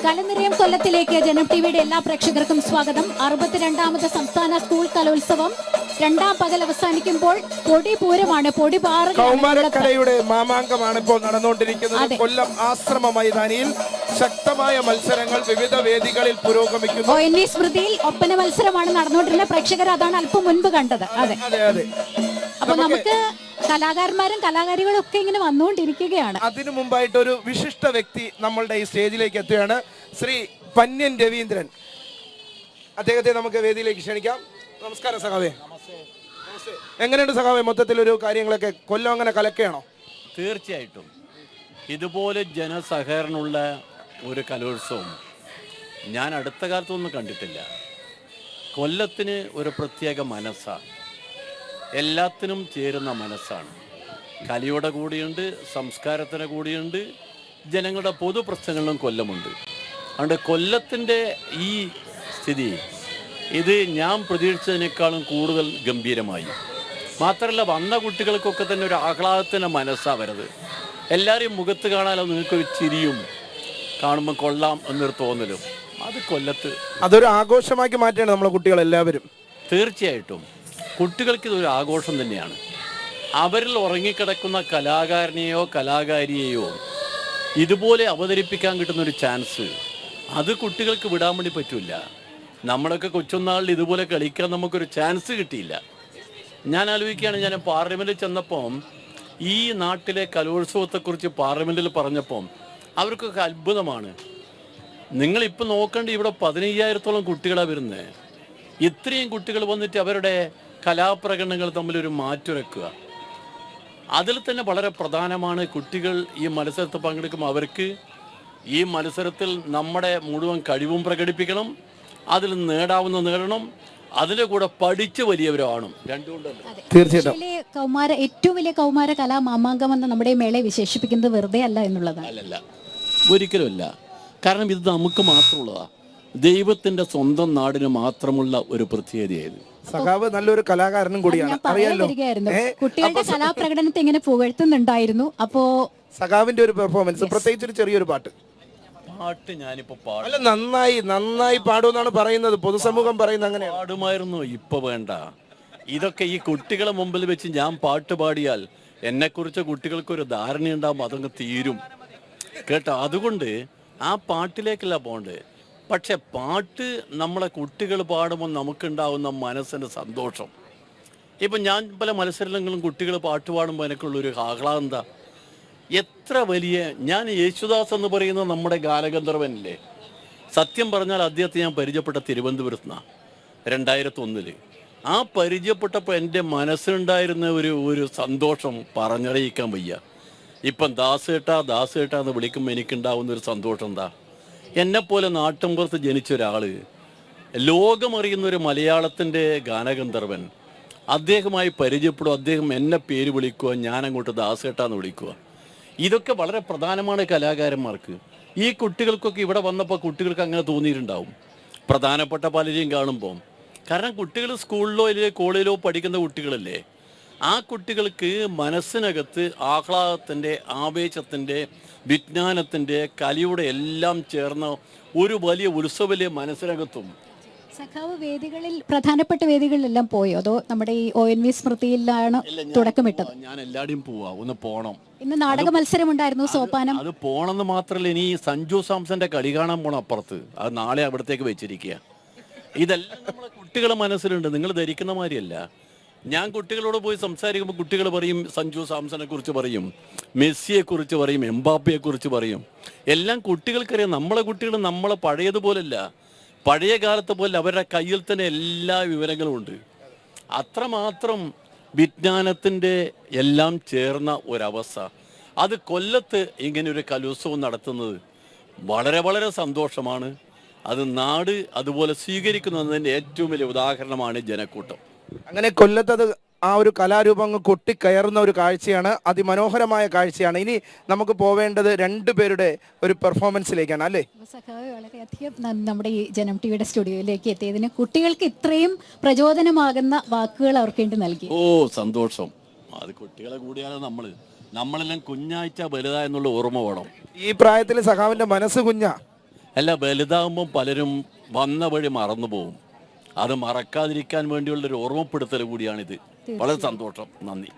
കലനിറയം കൊല്ലത്തിലേക്ക് ജനം ടിവിയുടെ എല്ലാ പ്രേക്ഷകർക്കും സ്വാഗതം. 62ാമത് സംസ്ഥാന സ്കൂൾ കലോത്സവം രണ്ടാം പകൽ അവസാനിക്കുമ്പോൾ പൊടിപൂരമാണ്. കൗമാരക്കലയുടെ മാമാങ്കമാണ് ഇപ്പോൾ നടന്നുകൊണ്ടിരിക്കുന്നത്. കൊല്ലം ആശ്രമ മൈതാനിയിൽ ശക്തമായ മത്സരങ്ങൾ വിവിധ വേദികളിൽ പുരോഗമിക്കുന്നു. ONV സ്മൃതിയിൽ ഒപ്പന മത്സരമാണ് നടന്നുകൊണ്ടിരുന്നത്. പ്രേക്ഷകർ അതാണ് അല്പം മുൻപ് കണ്ടത്. അതെ അതെ. അപ്പൊ നമുക്ക് കലാകാരന്മാരും കലാകാരികളും ഒക്കെ ഇങ്ങനെ വന്നുകൊണ്ടിരിക്കുകയാണ്. അതിനു മുമ്പായിട്ട് ഒരു വിശിഷ്ട വ്യക്തി നമ്മളുടെ ഈ സ്റ്റേജിലേക്ക് എത്തുകയാണ്. ശ്രീ പന്ന്യൻ രവീന്ദ്രൻ. അദ്ദേഹത്തെ നമുക്ക് വേദിയിലേക്ക് ക്ഷണിക്കാം. നമസ്കാരം സഖാവേ. എങ്ങനെയുണ്ട് സഖാവേ മൊത്തത്തിലൊരു കാര്യങ്ങളൊക്കെ? കൊല്ലം അങ്ങനെ കലക്കുകയാണോ? തീർച്ചയായിട്ടും ഇതുപോലെ ജനസഹകരണമുള്ള ഒരു കലോത്സവം ഞാൻ അടുത്ത കാലത്തൊന്നും കണ്ടിട്ടില്ല. കൊല്ലത്തിന് ഒരു പ്രത്യേക മനസ്സാണ്, എല്ലാത്തിനും ചേരുന്ന മനസ്സാണ്. കലയുടെ കൂടിയുണ്ട്, സംസ്കാരത്തിന് കൂടിയുണ്ട്, ജനങ്ങളുടെ പൊതു പ്രശ്നങ്ങളിലും കൊല്ലമുണ്ട്. അതുകൊണ്ട് കൊല്ലത്തിൻ്റെ ഈ സ്ഥിതി ഇത് ഞാൻ പ്രതീക്ഷിച്ചതിനേക്കാളും കൂടുതൽ ഗംഭീരമായി. മാത്രമല്ല വന്ന കുട്ടികൾക്കൊക്കെ തന്നെ ഒരു ആഹ്ലാദത്തിൻ്റെ മനസ്സാണ് വരുന്നത്. എല്ലാവരെയും മുഖത്ത് കാണാനോ നിങ്ങൾക്കൊരു ചിരിയും കാണുമ്പോൾ കൊള്ളാം എന്നൊരു തോന്നലും അത് കൊല്ലത്ത് അതൊരു ആഘോഷമാക്കി മാറ്റിയാണ് നമ്മളെ കുട്ടികളെല്ലാവരും. തീർച്ചയായിട്ടും കുട്ടികൾക്ക് ഇതൊരു ആഘോഷം തന്നെയാണ്. അവരിൽ ഉറങ്ങിക്കിടക്കുന്ന കലാകാരനെയോ കലാകാരിയെയോ ഇതുപോലെ അവതരിപ്പിക്കാൻ കിട്ടുന്നൊരു ചാൻസ് അത് കുട്ടികൾക്ക് വിടാൻ വേണ്ടി പറ്റില്ല. നമ്മളൊക്കെ കൊച്ചുനാളിൽ ഇതുപോലെ കളിക്കാൻ നമുക്കൊരു ചാൻസ് കിട്ടിയില്ല. ഞാൻ ആലോചിക്കുകയാണ്, ഞാൻ പാർലമെൻറ്റിൽ ചെന്നപ്പം ഈ നാട്ടിലെ കലോത്സവത്തെക്കുറിച്ച് പാർലമെൻറ്റിൽ പറഞ്ഞപ്പം അവർക്കൊക്കെ അത്ഭുതമാണ്. നിങ്ങളിപ്പോൾ നോക്കേണ്ട ഇവിടെ 15,000-ഓളം കുട്ടികളാണ് വരുന്നത്. ഇത്രയും കുട്ടികൾ വന്നിട്ട് അവരുടെ കലാപ്രകടനങ്ങൾ തമ്മിലൊരു മാറ്റുരക്കുക. അതിൽ തന്നെ വളരെ പ്രധാനമാണ് കുട്ടികൾ ഈ മത്സരത്തിൽ പങ്കെടുക്കുമ്പോൾ അവർക്ക് ഈ മത്സരത്തിൽ നമ്മുടെ മുഴുവൻ കഴിവും പ്രകടിപ്പിക്കണം, അതിൽ നേടണം, അതിൻ്റെ കൂടെ പഠിച്ച് വലിയവരാണ്. തീർച്ചയായിട്ടും ഏറ്റവും വലിയ കൗമാര കലാ മാമാങ്കം എന്ന് നമ്മുടെ മേളയെ വിശേഷിപ്പിക്കുന്നത് വെറുതെ അല്ല എന്നുള്ളതാണ്. അല്ലല്ല, ഒരിക്കലുമല്ല. കാരണം ഇത് നമുക്ക് മാത്രമുള്ളതാണ്, ദൈവത്തിന്റെ സ്വന്തം നാടിന് മാത്രമുള്ള ഒരു പ്രത്യേകതയായത്. സഖാവ് നല്ലൊരു കലാകാരനും കൂടിയാണ്, അറിയാലോ. കുട്ടികളുടെ കലാപ്രകടനത്തെ ഇങ്ങനെ പുകഴ്ത്തുന്നുണ്ടായിരുന്നു. അപ്പോ സഖാവിന്റെ ഒരു പെർഫോമൻസ്, പ്രത്യേകിച്ച് ഒരു ചെറിയൊരു പാട്ട് ഞാനിപ്പോ അല്ല നന്നായി പാടുമെന്നാണ് പറയുന്നത്, പൊതുസമൂഹം പറയുന്നത്. അങ്ങനെ പാടുമായിരുന്നു, ഇപ്പൊ വേണ്ട. ഇതൊക്കെ ഈ കുട്ടികളെ മുമ്പിൽ വെച്ച് ഞാൻ പാട്ട് പാടിയാൽ എന്നെക്കുറിച്ച് കുട്ടികൾക്കൊരു ധാരണയുണ്ടാകും, അതങ്ങ് തീരും കേട്ടോ. അതുകൊണ്ട് ആ പാട്ടിലേക്കല്ല പോണ്ടേ. പക്ഷെ പാട്ട് നമ്മളെ കുട്ടികൾ പാടുമ്പോൾ നമുക്കുണ്ടാവുന്ന മനസ്സിൻ്റെ സന്തോഷം. ഇപ്പം ഞാൻ പല മത്സരങ്ങളും കുട്ടികൾ പാട്ട് പാടുമ്പോൾ എനിക്കുള്ളൊരു ആഹ്ലാദം എന്താ, എത്ര വലിയ ഞാൻ യേശുദാസ് എന്ന് പറയുന്ന നമ്മുടെ ഗാനഗന്ധർവനില്ലേ, സത്യം പറഞ്ഞാൽ അദ്ദേഹത്തെ ഞാൻ പരിചയപ്പെട്ട തിരുവനന്തപുരത്തുനിന്നാണ് 2001. ആ പരിചയപ്പെട്ടപ്പോൾ എൻ്റെ മനസ്സിലുണ്ടായിരുന്ന ഒരു സന്തോഷം പറഞ്ഞറിയിക്കാൻ വയ്യ. ഇപ്പം ദാസേട്ടാ എന്ന് വിളിക്കുമ്പോൾ എനിക്കുണ്ടാവുന്ന ഒരു സന്തോഷം എന്താ, എന്നെപ്പോലെ നാട്ടിൻപുറത്ത് ജനിച്ച ഒരാൾ, ലോകമറിയുന്നൊരു മലയാളത്തിൻ്റെ ഗാനഗന്ധർവൻ, അദ്ദേഹമായി പരിചയപ്പെടുക, അദ്ദേഹം എന്നെ പേര് വിളിക്കുക, ഞാനങ്ങോട്ട് ദാസേട്ടാന്ന് വിളിക്കുക. ഇതൊക്കെ വളരെ പ്രധാനമാണ് കലാകാരന്മാർക്ക്. ഈ കുട്ടികൾക്കൊക്കെ ഇവിടെ വന്നപ്പോൾ കുട്ടികൾക്ക് അങ്ങനെ തോന്നിയിട്ടുണ്ടാവും, പ്രധാനപ്പെട്ട പലരെയും കാണുമ്പോൾ. കാരണം കുട്ടികൾ സ്കൂളിലോ അല്ലെങ്കിൽ കോളേജിലോ പഠിക്കുന്ന കുട്ടികളല്ലേ. ആ കുട്ടികൾക്ക് മനസ്സിനകത്ത് ആഹ്ലാദത്തിൻ്റെ, ആവേശത്തിൻ്റെ, വിജ്ഞാനത്തിൻ്റെ, കലയുടെ എല്ലാം ചേർന്ന ഒരു വലിയ ഉത്സവല്ലേ മനസ്സിനകത്തും. സഖാവ് വേദികളിൽ, പ്രധാനപ്പെട്ട വേദികളിലെല്ലാം പോയോ, അതോ നമ്മുടെ ഈ ONV സ്മൃതിയിലാണ് തുടക്കമിട്ടത്? ഞാൻ എല്ലാവരും ഒന്ന് പോകണം. ഇന്ന് നാടക മത്സരം ഉണ്ടായിരുന്നു, സോപ്പാനം. അത് പോകണമെന്ന് മാത്രമല്ല, ഇനി സഞ്ജു സാംസന്റെ കളി കാണാൻ പോണം അപ്പുറത്ത്. അത് നാളെ അവിടത്തേക്ക് വെച്ചിരിക്കുക. ഇതെല്ലാം നമ്മളെ കുട്ടികളെ മനസ്സിലുണ്ട്, നിങ്ങൾ ധരിക്കുന്ന മാതിരിയല്ല. ഞാൻ കുട്ടികളോട് പോയി സംസാരിക്കുമ്പോൾ കുട്ടികൾ പറയും, സഞ്ജു സാംസനെ കുറിച്ച് പറയും, മെസ്സിയെ കുറിച്ച് പറയും, എംബാപ്പയെ കുറിച്ച് പറയും. എല്ലാം കുട്ടികൾക്കറിയാം. നമ്മളെ കുട്ടികൾ നമ്മളെ പഴയതുപോലല്ല, പഴയ കാലത്തെ പോലെ അവരുടെ കയ്യിൽ തന്നെ എല്ലാ വിവരങ്ങളും ഉണ്ട്. അത്രമാത്രം വിജ്ഞാനത്തിൻ്റെ എല്ലാം ചേർന്ന ഒരവസ്ഥ. അത് കൊല്ലത്ത് ഇങ്ങനെയൊരു കലോത്സവം നടത്തുന്നത് വളരെ വളരെ സന്തോഷമാണ്. അത് നാട് അതുപോലെ സ്വീകരിക്കുന്നതിൻ്റെ ഏറ്റവും വലിയ ഉദാഹരണമാണ് ജനക്കൂട്ടം. അങ്ങനെ കൊല്ലത്തത് ആ ഒരു കലാരൂപം അങ്ങ് കൊട്ടിക്കയറുന്ന ഒരു കാഴ്ചയാണ്, അതിമനോഹരമായ കാഴ്ചയാണ്. ഇനി നമുക്ക് പോവേണ്ടത് രണ്ടുപേരുടെ ഒരു പെർഫോമൻസിലേക്കാണ്, അല്ലേ? വളരെയധികം നമ്മുടെ ഈ ജനം ടിവിയുടെ സ്റ്റുഡിയോയിലേക്ക് എത്തിയതിന്, കുട്ടികൾക്ക് ഇത്രയും പ്രചോദനമാകുന്ന വാക്കുകൾ അവർക്ക് വേണ്ടി നൽകി. സന്തോഷം. അത് കുട്ടികളെ കൂടിയാണ് നമ്മളെല്ലാം കുഞ്ഞാഴ്ച വലുതായെന്നുള്ള ഓർമ്മ വേണം. ഈ പ്രായത്തിൽ സഖാവിന്റെ മനസ്സ് കുഞ്ഞാ. അല്ല, വലുതാകുമ്പോൾ പലരും വന്ന വഴി മറന്നു പോകും. അത് മറക്കാതിരിക്കാൻ വേണ്ടിയുള്ളൊരു ഓർമ്മപ്പെടുത്തൽ കൂടിയാണിത്. വളരെ സന്തോഷം, നന്ദി.